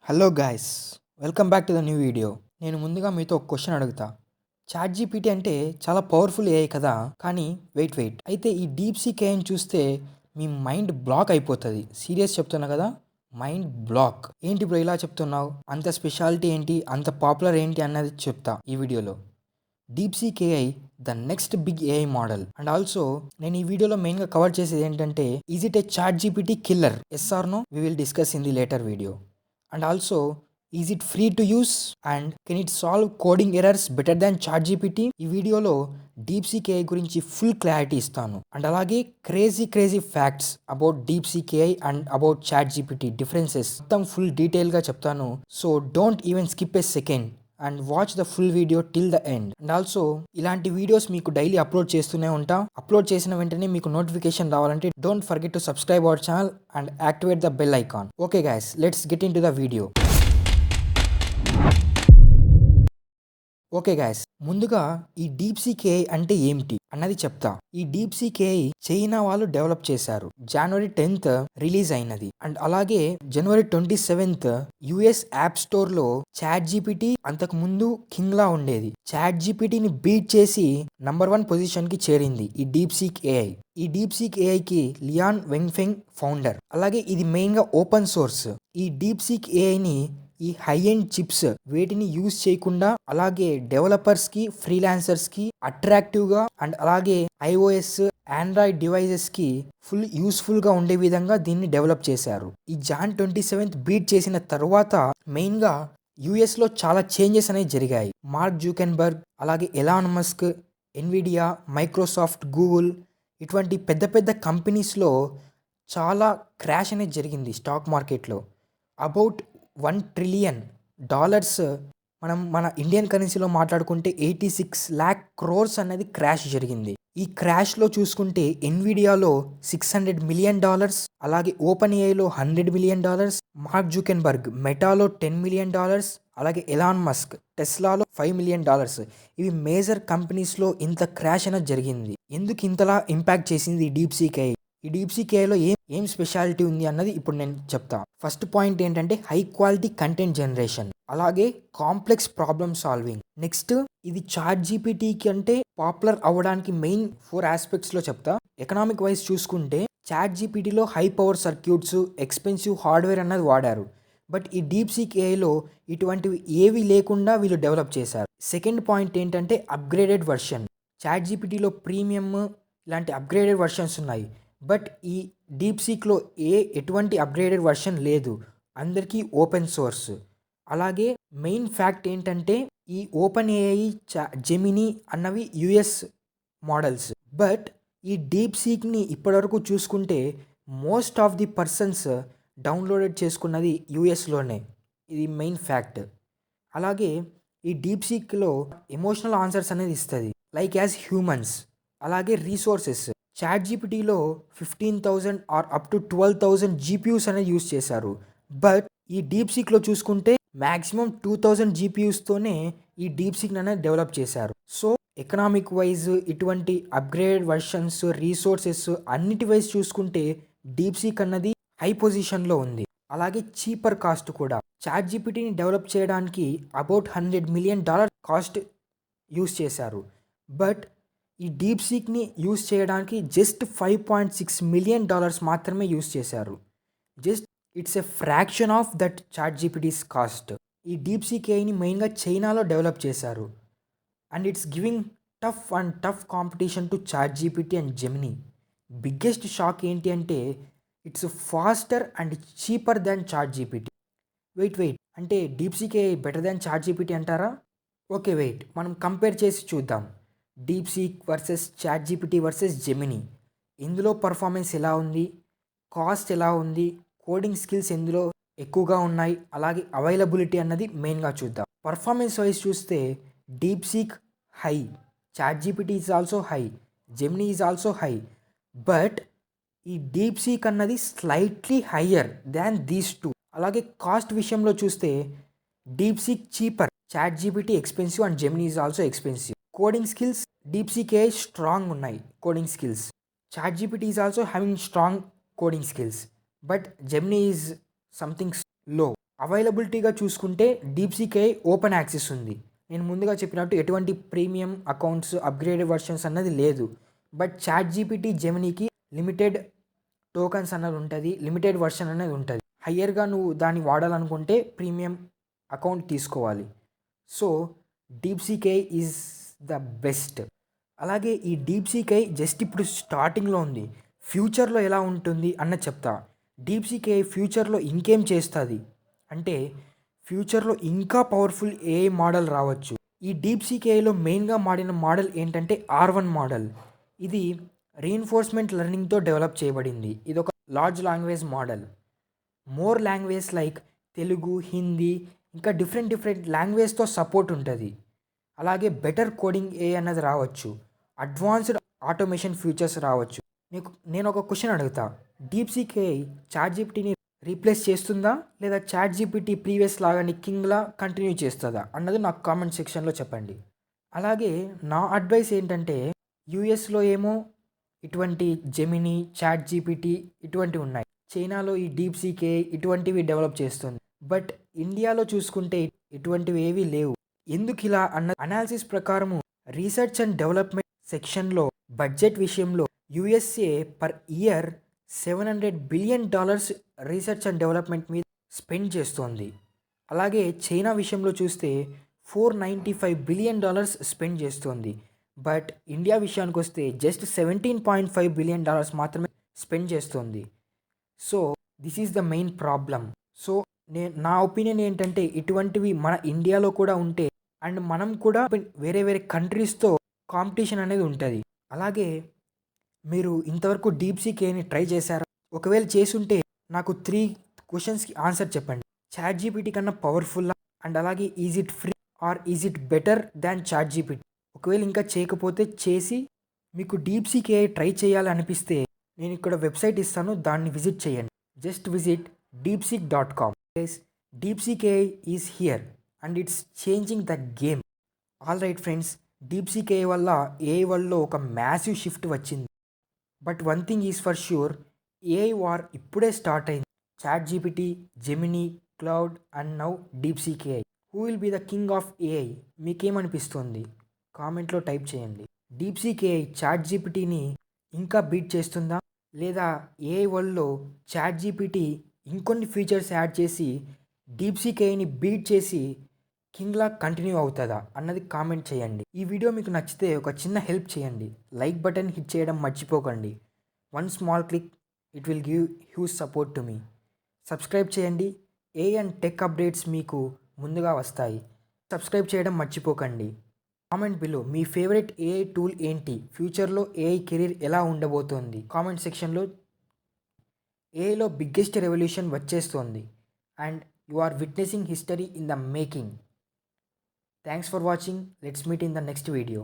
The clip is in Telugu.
Hello guys, welcome back to the new video. నేను ముందుగా మీతో ఒక క్వశ్చన్ అడుగుతా. చాట్ జీపీటీ అంటే చాలా పవర్ఫుల్ ఏఐ కదా, కానీ వెయిట్ అయితే ఈ డీప్ సీక్ ఏఐని చూస్తే మీ మైండ్ బ్లాక్ అయిపోతుంది. సీరియస్ చెప్తున్నా కదా, మైండ్ బ్లాక్. ఏంటి బ్రో ఇలా చెప్తున్నావు, అంత స్పెషాలిటీ ఏంటి, అంత పాపులర్ ఏంటి అన్నది చెప్తా ఈ వీడియోలో. DeepSeek AI the next big AI model. And also నేను ఈ వీడియోలో మెయిన్గా కవర్ చేసేది ఏంటంటే, is it a ChatGPT killer? Yes or no? We will discuss in the later video. And also, is it free to use and can it solve coding errors better than ChatGPT? ఈ వీడియోలో డీప్ సీక్ ఏఐ గురించి ఫుల్ క్లారిటీ ఇస్తాను. అండ్ అలాగే crazy facts about DeepSeek AI and about ChatGPT differences మొత్తం ఫుల్ డీటెయిల్గా చెప్తాను. So don't even skip a second and watch the full video till the end. And also ఇలాంటి వీడియోస్ మీకు డైలీ అప్లోడ్ చేస్తూనే ఉంటాం. అప్లోడ్ చేసిన వెంటనే మీకు నోటిఫికేషన్ రావాలంటే don't forget to subscribe our channel and activate the bell icon. Okay guys, let's get into the video. Okay guys, ముందుగా ఈ డీప్ సీక్ ఏఐ అంటే ఏమిటి అన్నది చెప్తా. ఈ డీప్ సీక్ ఏఐ చైనా వాళ్ళు డెవలప్ చేశారు. జనవరి 10th రిలీజ్ అయినది. అండ్ అలాగే జనవరి 27th యుఎస్ యాప్ స్టోర్ లో చాట్ జీపీటీ అంతకు ముందు కింగ్ లా ఉండేది. చాట్ జీపీటీని బీట్ చేసి నంబర్ 1 పొజిషన్ కి చేరింది ఈ డీప్ సీక్ ఏఐ. ఈ డీప్ సీక్ ఏఐ కి లియాన్ వెంగ్ఫెంగ్ ఫౌండర్. అలాగే ఇది మెయిన్ గా ఓపెన్ సోర్స్. ఈ డీప్ సీక్ ఏఐని ఈ హై ఎండ్ చిప్స్ వేటిని యూజ్ చేయకుండా అలాగే డెవలపర్స్ కి, ఫ్రీలాన్సర్స్ కి అట్రాక్టివ్ గా అండ్ అలాగే ఐఓఎస్, ఆండ్రాయిడ్ డివైజెస్ కి ఫుల్ యూస్ఫుల్ గా ఉండే విధంగా దీన్ని డెవలప్ చేశారు. ఈ జాన్ 27th బీట్ చేసిన తర్వాత మెయిన్ గా యుఎస్ లో చాలా చేంజెస్ అనేవి జరిగాయి. మార్క్ జూకెన్బర్గ్, అలాగే Elon Musk, Nvidia, Microsoft, Google ఇటువంటి పెద్ద కంపెనీస్లో చాలా క్రాష్ అనేది జరిగింది స్టాక్ మార్కెట్లో. అబౌట్ $1 trillion మన ఇండియన్ కరెన్సీలో మాట్లాడుకుంటే 86 lakh crores అనేది క్రాష్ జరిగింది. ఈ క్రాష్లో చూసుకుంటే ఎన్విడియాలో $600 million, అలాగే ఓపెన్ ఏఐలో $100 million, మార్క్ జూకెన్బర్గ్ మెటాలో $10 million, అలాగే ఎలాన్ మస్క్ టెస్లాలో $5 million. ఇవి మేజర్ కంపెనీస్లో ఇంత క్రాష్ అనేది జరిగింది. ఎందుకు ఇంతలా ఇంపాక్ట్ చేసింది ఈ డీప్ సీక్ ఏఐ? ఈ డీప్ సీక్ ఏఐలో ఏం స్పెషాలిటీ ఉంది అన్నది ఇప్పుడు నేను చెప్తా. ఫస్ట్ పాయింట్ ఏంటంటే హై క్వాలిటీ కంటెంట్ జనరేషన్, అలాగే కాంప్లెక్స్ ప్రాబ్లమ్ సాల్వింగ్. నెక్స్ట్, ఇది చాట్ జీపీటీ కంటే పాపులర్ అవ్వడానికి మెయిన్ 4 aspects లో చెప్తా. ఎకనామిక్ వైజ్ చూసుకుంటే చాట్ జీపీటీలో high power circuits, expensive hardware అన్నది వాడారు. బట్ ఈ డీప్ సీక్ ఏఐలో ఇటువంటివి ఏవి లేకుండా వీళ్ళు డెవలప్ చేశారు. సెకండ్ పాయింట్ ఏంటంటే అప్గ్రేడెడ్ వర్షన్. చాట్ జీపీటీలో ప్రీమియం ఇలాంటి అప్గ్రేడెడ్ వర్షన్స్ ఉన్నాయి. బట్ ఈ డీప్ సీక్లో ఎటువంటి అప్గ్రేడెడ్ వర్షన్ లేదు, అందరికీ ఓపెన్ సోర్స్. అలాగే మెయిన్ ఫ్యాక్ట్ ఏంటంటే ఈ ఓపెన్ ఏఐ, జెమినీ అన్నవి యుఎస్ మోడల్స్. బట్ ఈ డీప్ సీక్ని ఇప్పటివరకు చూసుకుంటే most of the persons downloaded చేసుకున్నది యుఎస్లోనే. ఇది మెయిన్ ఫ్యాక్ట్. అలాగే ఈ డీప్ సీక్లో ఎమోషనల్ ఆన్సర్స్ అనేది ఇస్తుంది, లైక్ యాజ్ హ్యూమన్స్. అలాగే రీసోర్సెస్, చాట్ జీపీటీలో 15,000 ఆర్ అప్ టు 12,000 జీపీయూస్ అనేది యూస్ చేశారు. బట్ ఈ డీప్ సీక్లో చూసుకుంటే మ్యాక్సిమం 2,000 జీపీయూస్తోనే ఈ డీప్ సీక్ అనేది డెవలప్ చేశారు. సో ఎకనామిక్ వైజ్, ఇటువంటి అప్గ్రేడెడ్ వర్షన్స్, రీసోర్సెస్ అన్నిటి వైజ్ చూసుకుంటే డీప్ సీక్ అన్నది హై పొజిషన్లో ఉంది. అలాగే చీపర్ కాస్ట్ కూడా. చాట్ జీపీటీని డెవలప్ చేయడానికి అబౌట్ $100 million కాస్ట్ యూస్ చేశారు. బట్ ఈ డీప్ సీక్ని యూస్ చేయడానికి జస్ట్ $5.6 million మాత్రమే యూస్ చేశారు. Just it's a fraction of that ChatGPT's cost. ఈ డీప్ సీక్ ఏఐని మెయిన్గా చైనాలో డెవలప్ చేశారు. And it's giving tough competition to ChatGPT and Gemini. Biggest shock ఏంటి అంటే it's faster and cheaper than ChatGPT. Wait అంటే DeepSeek AI better than ChatGPT అంటారా? ఓకే, మనం కంపేర్ చేసి చూద్దాం. DeepSeek versus ChatGPT versus Gemini. ఇందులో పర్ఫార్మెన్స్ ఎలా ఉంది, కాస్ట్ ఎలా ఉంది, కోడింగ్ స్కిల్స్ ఎందులో ఎక్కువగా ఉన్నాయి, అలాగే అవైలబిలిటీ అన్నది మెయిన్గా చూద్దాం. పర్ఫార్మెన్స్ వైజ్ చూస్తే DeepSeek high, ChatGPT is also high, Gemini is also high. But ఈ డీప్ సీక్ అన్నది slightly higher than these two. అలాగే కాస్ట్ విషయంలో చూస్తే DeepSeek cheaper, ChatGPT expensive and Gemini is also expensive. Coding skills DeepSeek AI strong ఉన్నాయి coding skills. ChatGPT is also having strong coding skills, but Gemini is something low. అవైలబిలిటీగా చూసుకుంటే డీప్సీక్ ఏఐ ఓపెన్ యాక్సెస్ ఉంది. నేను ముందుగా చెప్పినట్టు ఎటువంటి ప్రీమియం అకౌంట్స్, అప్‌గ్రేడెడ్ వర్షన్స్ అన్నది లేదు. బట్ చాట్ జీపీటీ, జెమినీకి లిమిటెడ్ టోకెన్స్ అన్నది ఉంటది. లిమిటెడ్ వర్షన్ అనేది ఉంటది. హయ్యర్‌గా నువ్వు దాన్ని వాడాలనుకుంటే ప్రీమియం అకౌంట్ తీసుకోవాలి. So, DeepSeek AI is the best. అలాగే ఈ డీప్సీక్ ఏఐ జస్ట్ ఇప్పుడు స్టార్టింగ్‌లో ఉంది. ఫ్యూచర్‌లో ఎలా ఉంటుంది అన్నది చెప్తా. డీప్సీక్ ఏఐ ఫ్యూచర్‌లో ఇంకేం చేస్తది అంటే, ఫ్యూచర్‌లో ఇంకా పవర్‌ఫుల్ ఏఐ మోడల్ రావచ్చు. ఈ డీప్సీక్ ఏఐలో మెయిన్‌గా వాడిన మోడల్ ఏంటంటే R1 మోడల్. ఇది రీఇన్ఫోర్స్‌మెంట్ లెర్నింగ్‌తో డెవలప్ చేయబడింది. ఇదొక large language model. More language like Telugu, Hindi ఇంకా డిఫరెంట్ లాంగ్వేజ్‌తో సపోర్ట్ ఉంటది. అలాగే బెటర్ కోడింగ్ ఏఐ అన్నది రావచ్చు. అడ్వాన్స్డ్ ఆటోమేషన్ ఫీచర్స్ రావచ్చు. నేను ఒక క్వెషన్ అడుగుతా. డీప్సీక్ ఏఐ చాట్ జీపీటీని రీప్లేస్ చేస్తుందా? లేదా చాట్ జీపీటీ ప్రీవియస్ లాగానే కింగ్‌లా కంటిన్యూ చేస్తదా? అన్నది నాకు కామెంట్ సెక్షన్‌లో చెప్పండి. అలాగే నా అడ్వైస్ ఏంటంటే, యూఎస్‌లో ఏమో ఇటువంటి జెమినీ, చాట్ జీపీటీ ఇటువంటివి ఉన్నాయి. చైనాలో ఈ డీప్సీక్ ఏఐ ఇటువంటివి డెవలప్ చేస్తుంది. బట్ ఇండియాలో చూసుకుంటే ఇటువంటివి ఏవీ లేవు. ఎందుకిలా అన్న అనాలిసిస్ ప్రకారము రీసెర్చ్ అండ్ డెవలప్మెంట్ సెక్షన్‌లో బడ్జెట్ విషయంలో USA per year $700 billion research and development మీద స్పెండ్ చేస్తోంది. అలాగే చైనా విషయంలో చూస్తే $495 బిలియన్ స్పెండ్ చేస్తోంది. బట్ ఇండియా విషయానికొస్తే జస్ట్ $17.5 బిలియన్ మాత్రమే స్పెండ్ చేస్తోంది. So, this is the main problem. So, నా ఒపీనియన్ ఏంటంటే ఇటువంటివి మన ఇండియాలో కూడా ఉంటే అండ్ మనం కూడా వేరే కంట్రీస్‌తో కాంపిటీషన్ అనేది ఉంటది. అలాగే మీరు ఇంతవరకు డీప్సీక్ ఏఐని ట్రై చేశారా? ఒకవేళ చేసుంటే నాకు 3 క్వెషన్స్‌కి ఆన్సర్ చెప్పండి. చాట్ జీపీటీ కన్నా పవర్‌ఫుల్లా? అండ్ అలాగే is it free or is it better than ChatGPT? ఒకవేళ ఇంకా చేయకపోతే చేసి మీకు డీప్సీక్ ఏఐ ట్రై చేయాలి అనిపిస్తే నేను ఇక్కడ వెబ్‌సైట్ ఇస్తాను. దాన్ని విజిట్ చేయండి. Just visit deepseek.com. Guys, DeepSeek AI is here and it's changing the game. Alright friends, DeepSeek AI వల్ల ఏఐ వరల్డ్‌లో ఒక మ్యాసివ్ షిఫ్ట్ వచ్చింది. But one thing is for sure, AI war ఇప్పుడే స్టార్ట్ అయింది. ChatGPT, Gemini, Claude and now DeepSeek AI. Who will be the king of AI? మీకేమనిపిస్తుంది? కామెంట్లో టైప్ చేయండి. డీప్సీక్ ఏఐ చాట్ జీపీటీని ఇంకా బీట్ చేస్తుందా? లేదా ఏఐ వరల్డ్‌లో చాట్ జీపీటీ ఇంకొన్ని ఫీచర్స్ యాడ్ చేసి డీప్సీక్ ఏఐని బీట్ చేసి కింగ్‌లా కంటిన్యూ అవుతదా అన్నది కామెంట్ చేయండి. ఈ వీడియో మీకు నచ్చితే ఒక చిన్న హెల్ప్ చేయండి. లైక్ బటన్ హిట్ చేయడం మర్చిపోకండి. One small click it will give huge support to me. Subscribe చేయండి. ఏఐ అండ్ టెక్ అప్డేట్స్ మీకు ముందుగా వస్తాయి. సబ్స్క్రైబ్ చేయడం మర్చిపోకండి. కామెంట్ బిలో మీ ఫేవరెట్ ఏఐ టూల్ ఏంటి? ఫ్యూచర్‌లో ఏఐ కెరీర్ ఎలా ఉండబోతోంది? కామెంట్ సెక్షన్‌లో. ఏఐలో బిగ్గెస్ట్ రెవల్యూషన్ వచ్చేస్తోంది and you are witnessing history in the making. Thanks for watching. Let's meet in the next video.